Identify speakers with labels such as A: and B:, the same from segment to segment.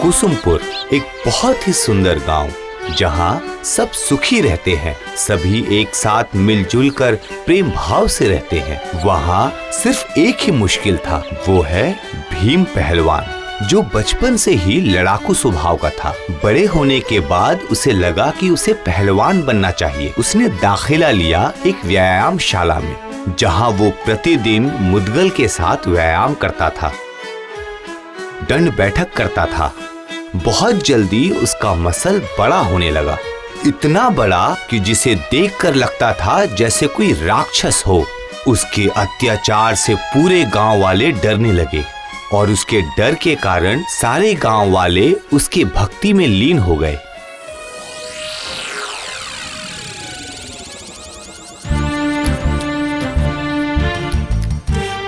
A: कुसुमपुर एक बहुत ही सुंदर गांव, जहां सब सुखी रहते हैं। सभी एक साथ मिलजुल कर प्रेम भाव से रहते हैं। वहां सिर्फ एक ही मुश्किल था, वो है भीम पहलवान, जो बचपन से ही लड़ाकू स्वभाव का था। बड़े होने के बाद उसे लगा कि उसे पहलवान बनना चाहिए। उसने दाखिला लिया एक व्यायामशाला में, जहां वो प्रतिदिन मुद्गल के साथ व्यायाम करता था, दंड बैठक करता था। बहुत जल्दी उसका मसल बड़ा होने लगा, इतना बड़ा कि जिसे देखकर लगता था जैसे कोई राक्षस हो। उसके अत्याचार से पूरे गांव वाले डरने लगे और उसके डर के कारण सारे गांव वाले उसकी भक्ति में लीन हो गए।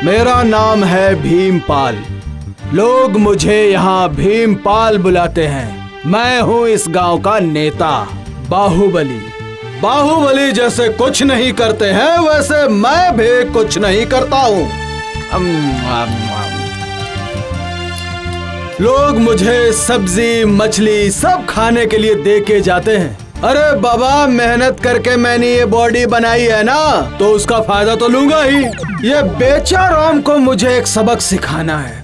B: मेरा नाम है भीमपाल। लोग मुझे यहाँ भीमपाल बुलाते हैं। मैं हूँ इस गांव का नेता। बाहुबली बाहुबली जैसे कुछ नहीं करते हैं, वैसे मैं भी कुछ नहीं करता हूँ। लोग मुझे सब्जी मछली सब खाने के लिए दे के जाते हैं। अरे बाबा, मेहनत करके मैंने ये बॉडी बनाई है ना, तो उसका फायदा तो लूंगा ही। ये बेचाराम को मुझे एक सबक सिखाना है।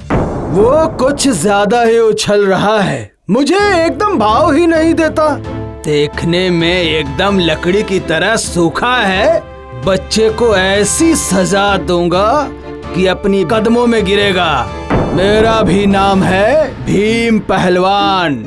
B: वो कुछ ज्यादा ही उछल रहा है, मुझे एकदम भाव ही नहीं देता। देखने में एकदम लकड़ी की तरह सूखा है। बच्चे को ऐसी सजा दूंगा कि अपनी कदमों में गिरेगा। मेरा भी नाम है भीम पहलवान।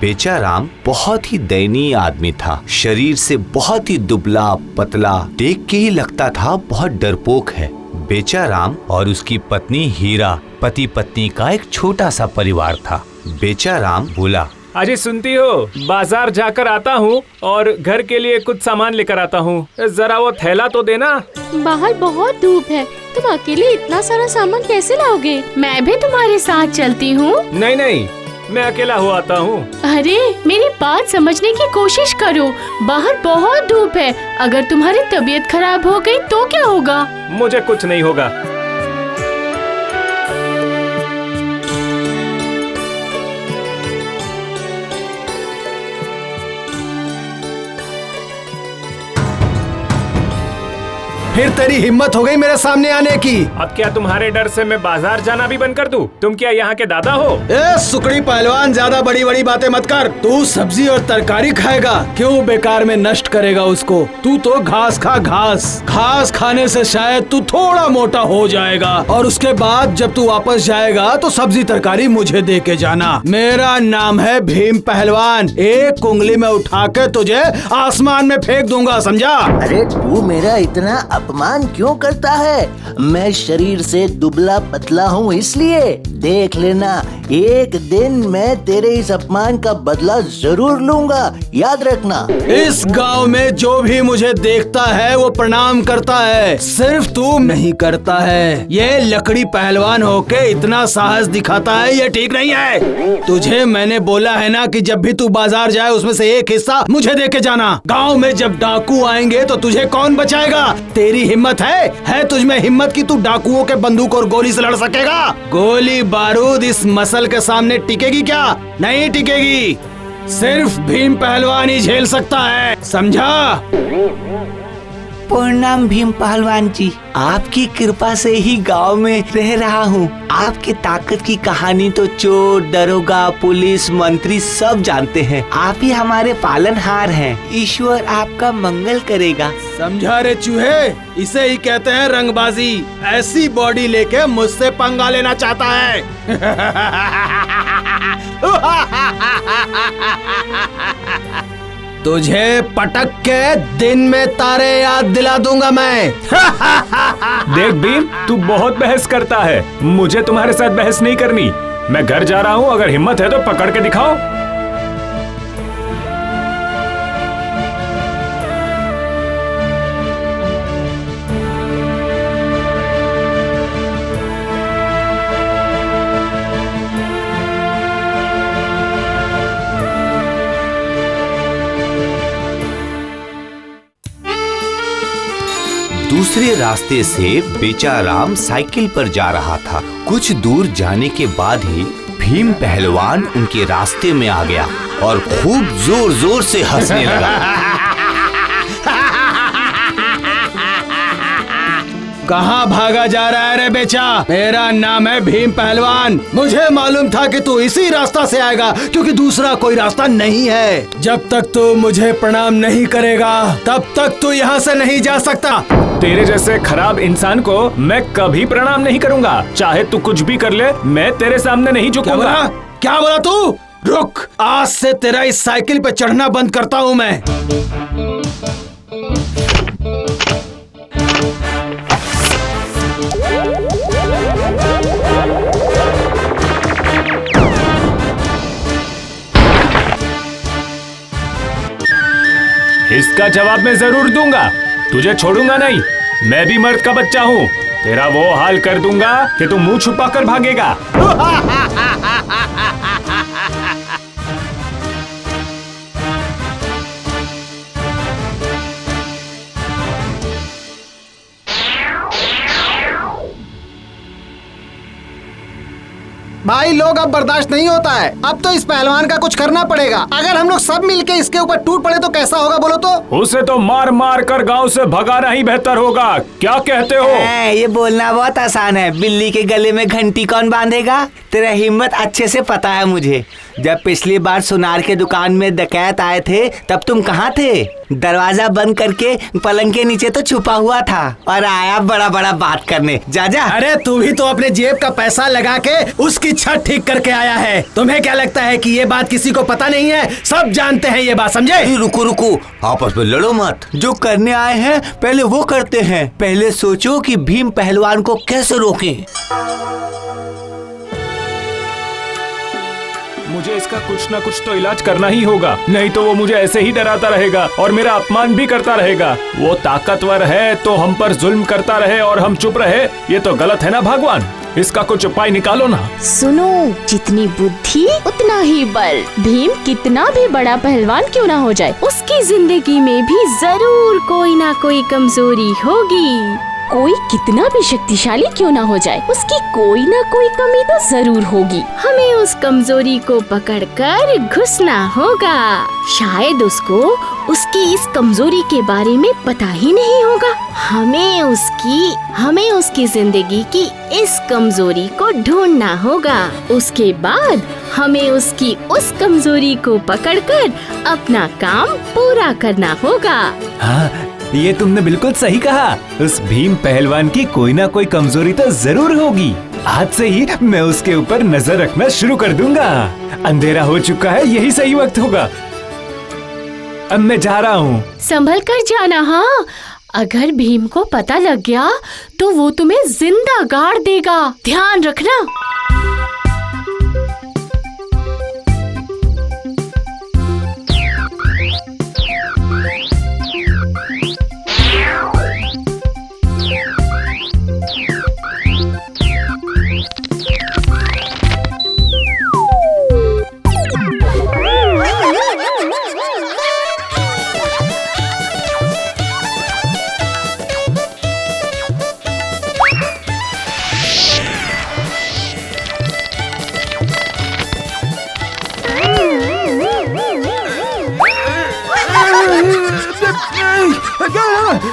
A: बेचाराम बहुत ही दयनीय आदमी था। शरीर से बहुत ही दुबला पतला, देख के ही लगता था बहुत डरपोक है। बेचाराम और उसकी पत्नी हीरा पति पत्नी का एक छोटा सा परिवार था। बेचाराम बोला,
C: अजी सुनती हो, बाजार जाकर आता हूँ और घर के लिए कुछ सामान लेकर आता हूँ। जरा वो थैला तो देना।
D: बाहर बहुत धूप है, तुम अकेले इतना सारा सामान कैसे लाओगे? मैं भी तुम्हारे साथ चलती हूँ।
C: नहीं नहीं, मैं अकेला हो आता हूँ।
D: अरे मेरी बात समझने की कोशिश करो, बाहर बहुत धूप है। अगर तुम्हारी तबीयत खराब हो गई तो क्या होगा?
C: मुझे कुछ नहीं होगा।
B: फिर तेरी हिम्मत हो गई मेरे सामने आने की।
C: अब क्या तुम्हारे डर से मैं बाजार जाना भी बंद कर दूं? तुम क्या यहाँ के दादा हो?
B: ए सुकड़ी पहलवान, ज्यादा बड़ी बड़ी बातें मत कर। तू सब्जी और तरकारी खाएगा, क्यों बेकार में नष्ट करेगा उसको? तू तो घास खा, घास। घास खाने से शायद तू थोड़ा मोटा हो जाएगा, और उसके बाद जब तू वापस जाएगा तो सब्जी तरकारी मुझे दे के जाना। मेरा नाम है भीम पहलवान। एक उंगली में उठा के तुझे आसमान में फेंक दूंगा, समझा?
E: अरे तू मेरा इतना अपमान क्यों करता है? मैं शरीर से दुबला पतला हूँ, इसलिए देख लेना, एक दिन मैं तेरे इस अपमान का बदला जरूर लूंगा, याद रखना।
B: इस गांव में जो भी मुझे देखता है वो प्रणाम करता है, सिर्फ तू नहीं करता है। ये लकड़ी पहलवान होके इतना साहस दिखाता है, ये ठीक नहीं है। तुझे मैंने बोला है ना कि जब भी तू बाजार जाए उसमें से एक हिस्सा मुझे दे के जाना। गाँव में जब डाकू आएंगे तो तुझे कौन बचाएगा? तेरी हिम्मत है तुझ में हिम्मत कि तू डाकुओं के बंदूक और गोली से लड़ सकेगा? गोली बारूद इस मसल के सामने टिकेगी क्या? नहीं टिकेगी। सिर्फ भीम पहलवान ही झेल सकता है, समझा?
F: प्रणाम भीम पहलवान जी, आपकी कृपा से ही गांव में रह रहा हूँ। आपकी ताकत की कहानी तो चोर, दरोगा, पुलिस, मंत्री सब जानते हैं। आप ही हमारे पालनहार हैं। ईश्वर आपका मंगल करेगा।
B: समझा रे चूहे, इसे ही कहते हैं रंगबाजी। ऐसी बॉडी लेके मुझसे पंगा लेना चाहता है। तुझे पटक के दिन में तारे याद दिला दूंगा मैं।
C: देख भीम, तू बहुत बहस करता है, मुझे तुम्हारे साथ बहस नहीं करनी। मैं घर जा रहा हूँ, अगर हिम्मत है तो पकड़ के दिखाओ।
A: दूसरे रास्ते से बेचाराम साइकिल पर जा रहा था। कुछ दूर जाने के बाद ही भीम पहलवान उनके रास्ते में आ गया और खूब जोर जोर से हंसने लगा।
B: कहाँ भागा जा रहा है रे बेचा? मेरा नाम है भीम पहलवान। मुझे मालूम था कि तू इसी रास्ता से आएगा, क्योंकि दूसरा कोई रास्ता नहीं है। जब तक तू मुझे प्रणाम नहीं करेगा तब तक तू यहाँ से नहीं जा सकता।
C: तेरे जैसे खराब इंसान को मैं कभी प्रणाम नहीं करूंगा। चाहे तू कुछ भी कर ले, मैं तेरे सामने नहीं झुकूंगा।
B: क्या बोला तू? रुक, आज से तेरा इस साइकिल पे चढ़ना बंद करता हूँ मैं।
C: इसका जवाब मैं जरूर दूंगा। तुझे छोड़ूंगा नहीं। मैं भी मर्द का बच्चा हूँ। तेरा वो हाल कर दूंगा कि तू मुंह छुपाकर भागेगा।
B: भाई लोग अब बर्दाश्त नहीं होता है। अब तो इस पहलवान का कुछ करना पड़ेगा। अगर हम लोग सब मिलके इसके ऊपर टूट पड़े तो कैसा होगा बोलो तो?
C: उसे तो मार मार कर गांव से भगाना ही बेहतर होगा। क्या कहते हो?
F: ये बोलना बहुत आसान है। बिल्ली के गले में घंटी कौन बांधेगा? तेरा हिम्मत अच्छे से पता है मुझे। जब पिछली बार सुनार के दुकान में डकैत आए थे तब तुम कहाँ थे? दरवाजा बंद करके पलंग के नीचे तो छुपा हुआ था और आया बड़ा बड़ा बात करने। जा जा।
B: अरे तू भी तो अपने जेब का पैसा लगा के उसकी छत ठीक करके आया है। तुम्हें क्या लगता है कि ये बात किसी को पता नहीं है? सब जानते हैं ये बात, समझे?
A: रुको रुको, आपस में लड़ो मत।
F: जो करने आए हैं पहले वो करते हैं। पहले सोचो कि भीम पहलवान को कैसे रोकें।
C: मुझे इसका कुछ ना कुछ तो इलाज करना ही होगा, नहीं तो वो मुझे ऐसे ही डराता रहेगा और मेरा अपमान भी करता रहेगा। वो ताकतवर है तो हम पर जुल्म करता रहे और हम चुप रहे, ये तो गलत है ना भगवान। इसका कुछ उपाय निकालो ना।
D: सुनो, जितनी बुद्धि उतना ही बल। भीम कितना भी बड़ा पहलवान क्यों ना हो जाए, उसकी जिंदगी में भी जरूर कोई ना कोई कमजोरी होगी। कोई कितना भी शक्तिशाली क्यों ना हो जाए, उसकी कोई ना कोई कमी तो जरूर होगी। हमें उस कमजोरी को पकड़कर घुसना होगा। शायद उसको उसकी इस कमजोरी के बारे में पता ही नहीं होगा। हमें उसकी जिंदगी की इस कमजोरी को ढूंढना होगा। उसके बाद हमें उसकी उस कमजोरी को पकड़कर अपना काम पूरा करना होगा।
C: हाँ, ये तुमने बिल्कुल सही कहा। उस भीम पहलवान की कोई ना कोई कमजोरी तो जरूर होगी। आज से ही मैं उसके ऊपर नजर रखना शुरू कर दूंगा। अंधेरा हो चुका है, यही सही वक्त होगा। अब मैं जा रहा हूँ।
D: संभल कर जाना। हाँ, अगर भीम को पता लग गया तो वो तुम्हें जिंदा गाड़ देगा, ध्यान रखना।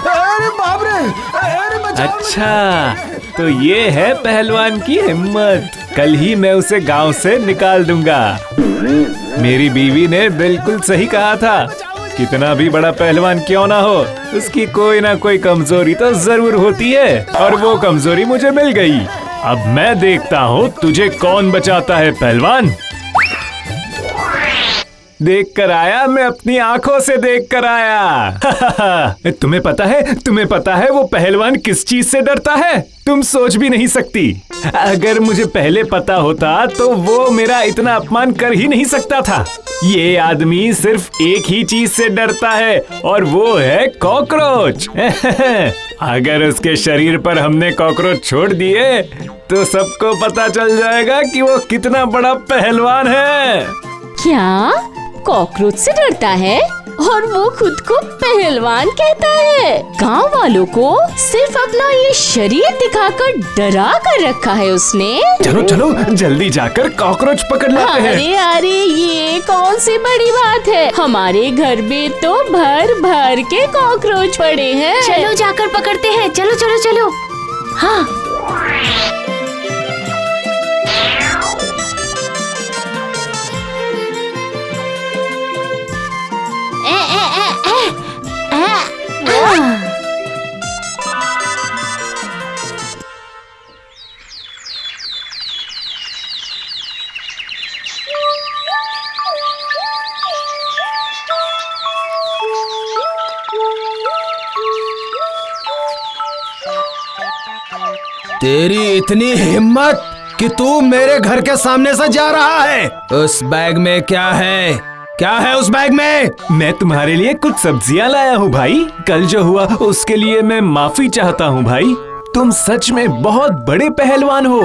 B: अरे बाप रे, अरे बचाओ।
C: अच्छा, तो ये है पहलवान की हिम्मत। कल ही मैं उसे गांव से निकाल दूंगा। मेरी बीवी ने बिल्कुल सही कहा था। कितना भी बड़ा पहलवान क्यों ना हो, उसकी कोई ना कोई कमजोरी तो जरूर होती है और वो कमजोरी मुझे मिल गई। अब मैं देखता हूँ तुझे कौन बचाता है पहलवान। देख कर आया, मैं अपनी आंखों से देख कर आया। तुम्हें पता है वो पहलवान किस चीज से डरता है? तुम सोच भी नहीं सकती। अगर मुझे पहले पता होता तो वो मेरा इतना अपमान कर ही नहीं सकता था। ये आदमी सिर्फ एक ही चीज से डरता है और वो है कॉकरोच। अगर उसके शरीर पर हमने कॉकरोच छोड़ दिए तो सबको पता चल जाएगा कि वो कितना बड़ा पहलवान है।
D: क्या कॉकरोच से डरता है? और वो खुद को पहलवान कहता है। गांव वालों को सिर्फ अपना ये शरीर दिखाकर डरा कर रखा है उसने।
C: चलो चलो जल्दी जाकर कॉकरोच पकड़ लाते हैं।
D: अरे अरे ये कौन सी बड़ी बात है, हमारे घर में तो भर भर के कॉकरोच पड़े हैं।
G: चलो जाकर पकड़ते हैं, चलो चलो चलो। हाँ
B: तेरी इतनी हिम्मत कि तू मेरे घर के सामने से जा रहा है। उस बैग में क्या है? क्या है उस बैग में?
C: मैं तुम्हारे लिए कुछ सब्जियां लाया हूँ भाई। कल जो हुआ उसके लिए मैं माफी चाहता हूँ भाई। तुम सच में बहुत बड़े पहलवान हो।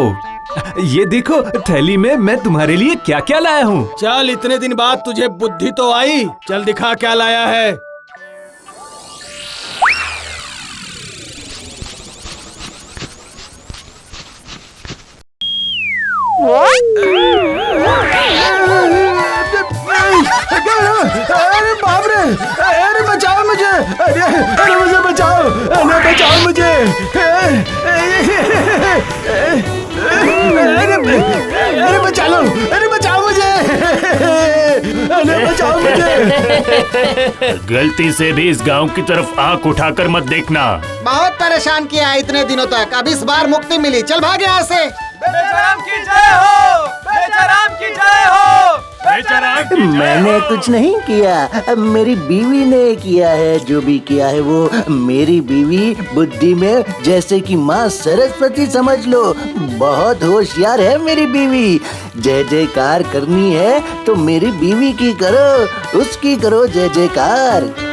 C: ये देखो थैली में मैं तुम्हारे लिए क्या क्या लाया हूँ।
B: चल इतने दिन बाद तुझे बुद्धि तो आई, चल दिखा क्या लाया है। अरे बाप रे, अरे बचाओ मुझे, अरे मुझे बचाओ, अरे बचाओ मुझे, अरे बचा लो, अरे बचाओ मुझे, अरे बचाओ मुझे।
H: गलती से भी इस गांव की तरफ आंख उठाकर मत देखना।
I: बहुत परेशान किया है इतने दिनों तक, अब इस बार मुक्ति मिली, चल भाग यहाँ से।
B: बेचाराम की जय हो, बेचाराम की जय हो।
E: मैंने कुछ नहीं किया, मेरी बीवी ने किया है। जो भी किया है वो मेरी बीवी बुद्धि में जैसे कि माँ सरस्वती समझ लो, बहुत होशियार है मेरी बीवी। जय जयकार करनी है तो मेरी बीवी की करो, उसकी करो जय जयकार।